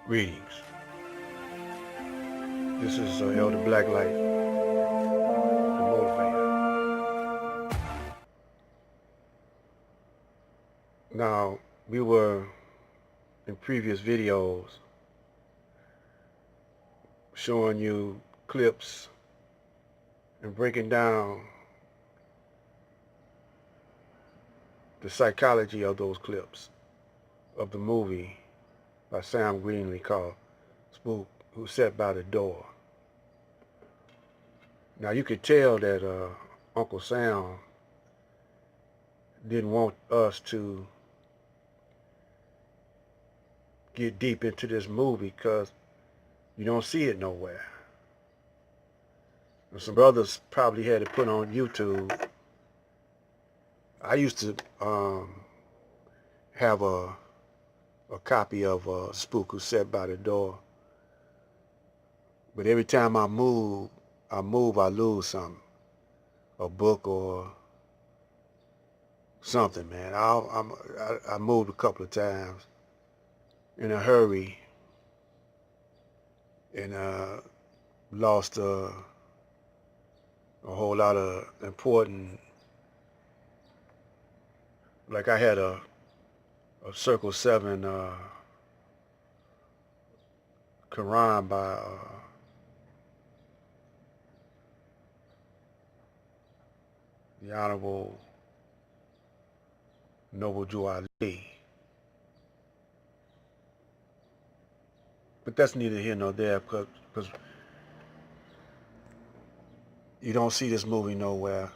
Greetings. This is Elder Blacklight, the motivator. Now, we were in previous videos showing you clips and breaking down the psychology of those clips of the movie by Sam Greenlee called Spook Who Sat by the Door. Now you could tell that Uncle Sam didn't want us to get deep into this movie because you don't see it nowhere. And some brothers probably had it put on YouTube. I used to have a copy of Spook Who Sat by the Door, but every time I lose something, a book or something, man. I moved a couple of times in a hurry and lost a whole lot of important. Like I had a Circle 7 Quran by the Honorable Noble Jew Ali. But that's neither here nor there because you don't see this movie nowhere.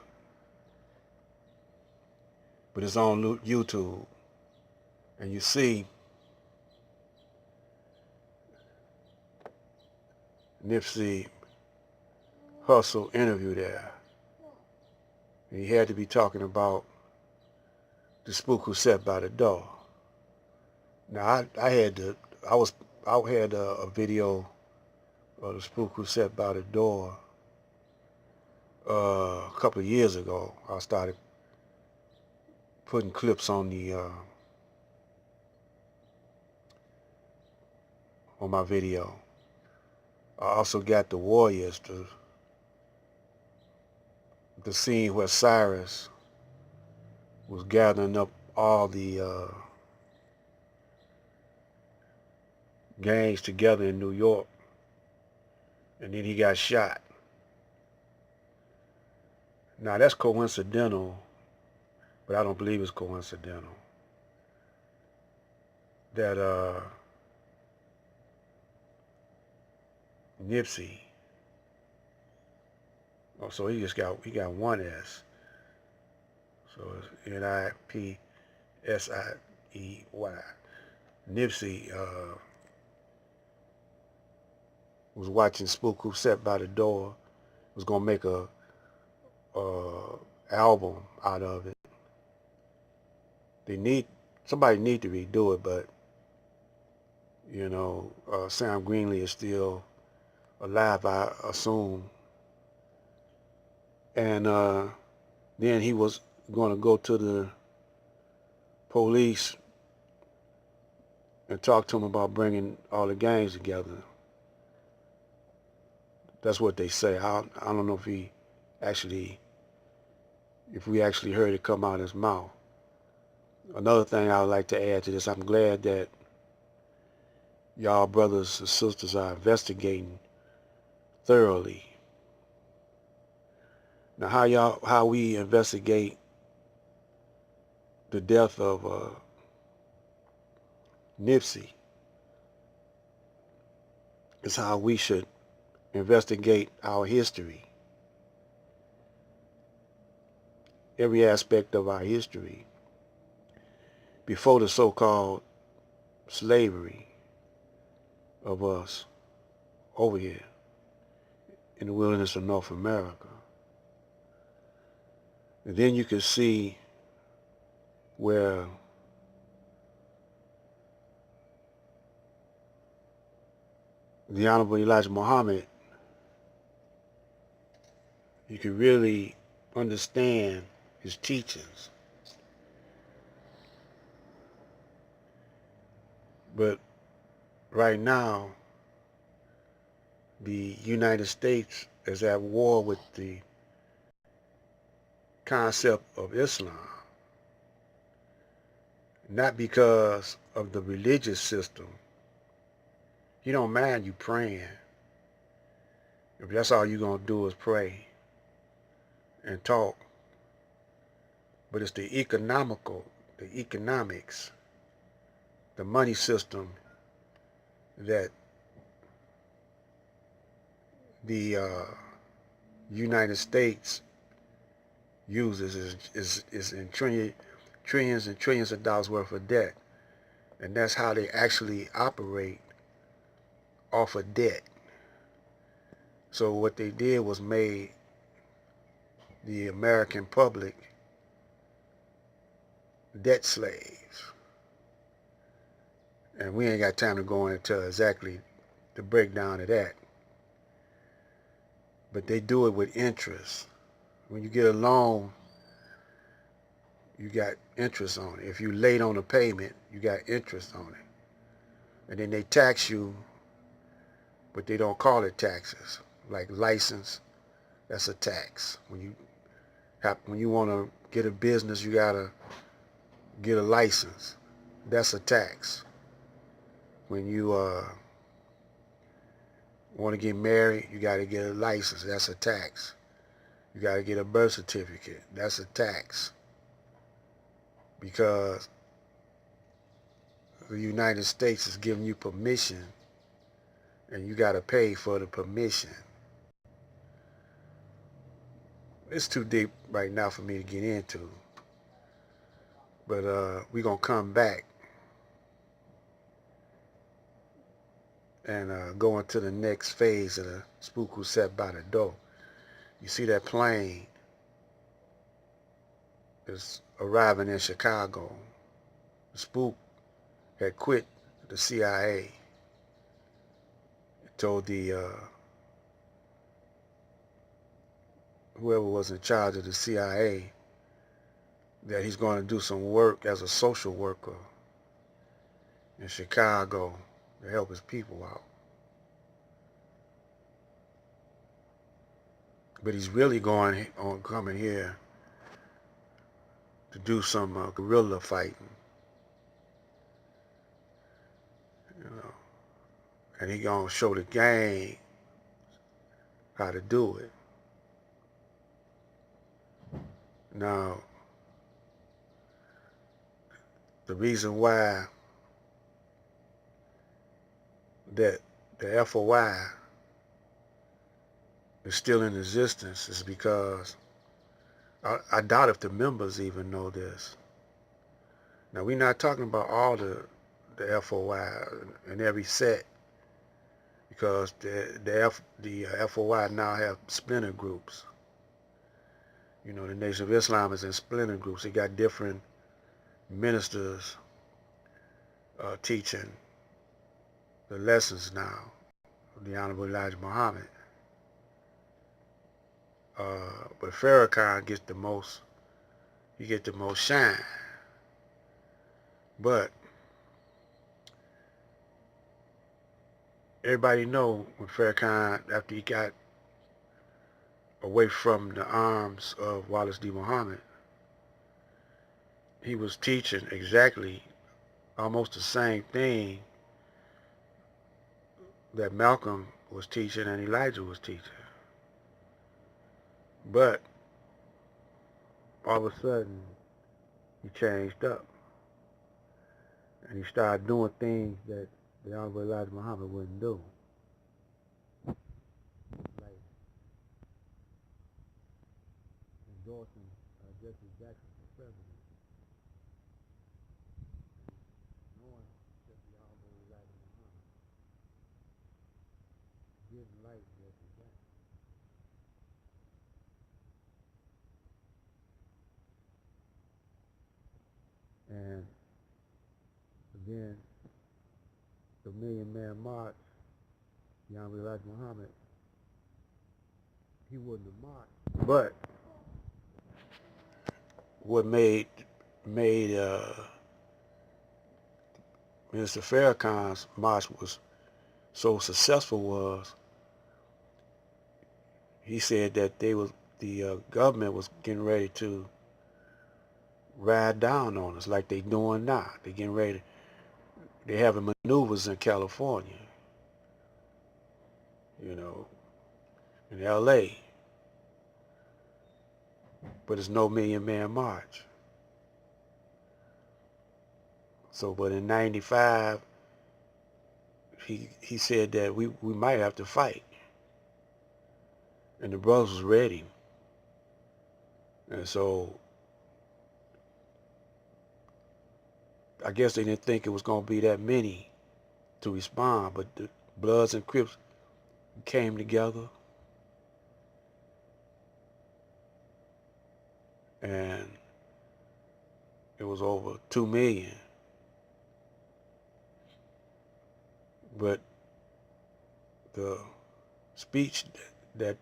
But it's on YouTube. And you see Nipsey Hussle interview there. And he had to be talking about the spook who sat by the door. Now I had a video of the spook who sat by the door a couple of years ago. I started putting clips on the on my video. I also got the Warriors, the scene where Cyrus was gathering up all the gangs together in New York, and then he got shot. Now that's coincidental, but I don't believe it's coincidental that Nipsey, oh, so he got one S, so it's Nipsey. Nipsey was watching Spook Who Sat by the Door, was gonna make a album out of it. Somebody need to redo it, but you know, Sam Greenlee is still alive, I assume. And then he was going to go to the police and talk to them about bringing all the gangs together. That's what they say. I don't know if we actually heard it come out of his mouth. Another thing I would like to add to this, I'm glad that y'all brothers and sisters are investigating thoroughly. Now how we investigate the death of Nipsey is how we should investigate our history. Every aspect of our history before the so-called slavery of us over here in the wilderness of North America. And then you can see where the Honorable Elijah Muhammad, you can really understand his teachings. But right now, the United States is at war with the concept of Islam, not because of the religious system. He don't mind you praying. If that's all you're going to do is pray and talk. But it's the economics, the money system that the United States uses is in trillions and trillions of dollars worth of debt. And that's how they actually operate, off of debt. So what they did was made the American public debt slaves. And we ain't got time to go into exactly the breakdown of that. But they do it with interest. When you get a loan, you got interest on it. If you late on a payment, you got interest on it. And then they tax you, but they don't call it taxes. Like license, that's a tax. When you want to get a business, you gotta get a license. That's a tax. When you want to get married, you got to get a license. That's a tax. You got to get a birth certificate. That's a tax. Because the United States is giving you permission, and you got to pay for the permission. It's too deep right now for me to get into. But we're going to come back and go into the next phase of the spook who sat by the door. You see that plane is arriving in Chicago. The spook had quit the CIA. He told the whoever was in charge of the CIA that he's going to do some work as a social worker in Chicago to help his people out. But he's really coming here to do some guerrilla fighting, you know, and he gonna show the gang how to do it. Now, the reason why that the FOI is still in existence is because I doubt if the members even know this. Now, we're not talking about all the FOI in every set, because the FOI now have splinter groups. You know, the Nation of Islam is in splinter groups. They got different ministers teaching the lessons now of the Honorable Elijah Muhammad. But Farrakhan gets the most shine. But everybody know when Farrakhan, after he got away from the arms of Wallace D. Muhammad, he was teaching exactly almost the same thing that Malcolm was teaching and Elijah was teaching. But all of a sudden, he changed up. And he started doing things that the Honorable Elijah Muhammad wouldn't do. Like endorsing Jesse Jackson for president. Knowing that the Honorable Elijah Muhammad didn't like Jesse Jackson. And then the Million Man March, the Honorable Elijah Muhammad, he wouldn't have marched. But what made Mr. Farrakhan's march was so successful was he said that the government was getting ready to ride down on us like they doing now. They getting ready. They having maneuvers in California, you know, in L.A. But it's no Million Man March. So, but in '95, he said that we might have to fight, and the brothers was ready. And so I guess they didn't think it was going to be that many to respond, but the Bloods and Crips came together, and it was over 2 million. But the speech that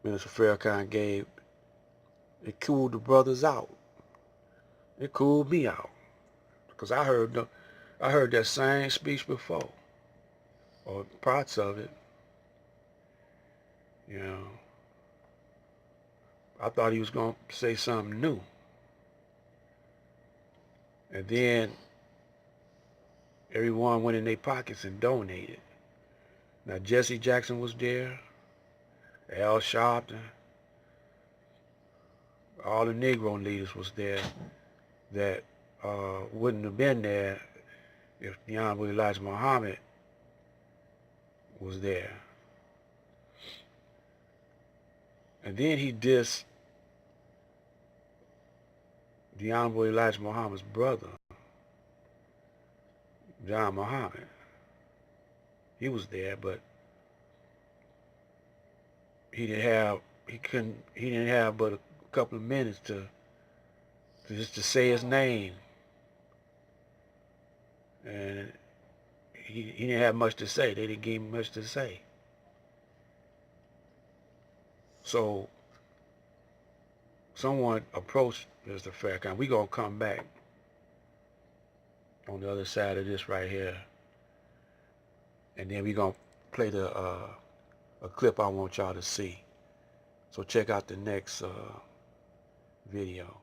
Minister Farrakhan gave, it cooled the brothers out. It cooled me out because I heard that same speech before, or parts of it. You know, I thought he was going to say something new. And then everyone went in their pockets and donated. Now Jesse Jackson was there, Al Sharpton, all the Negro leaders was there that wouldn't have been there if the Honorable Elijah Muhammad was there. And then he dissed the Honorable Elijah Muhammad's brother, John Muhammad. He was there, but he didn't have but a couple of minutes to just to say his name. And he didn't have much to say. They didn't give him much to say. So someone approached Mr. Farrakhan. We're going to come back on the other side of this right here. And then we're going to play a clip I want y'all to see. So check out the next video.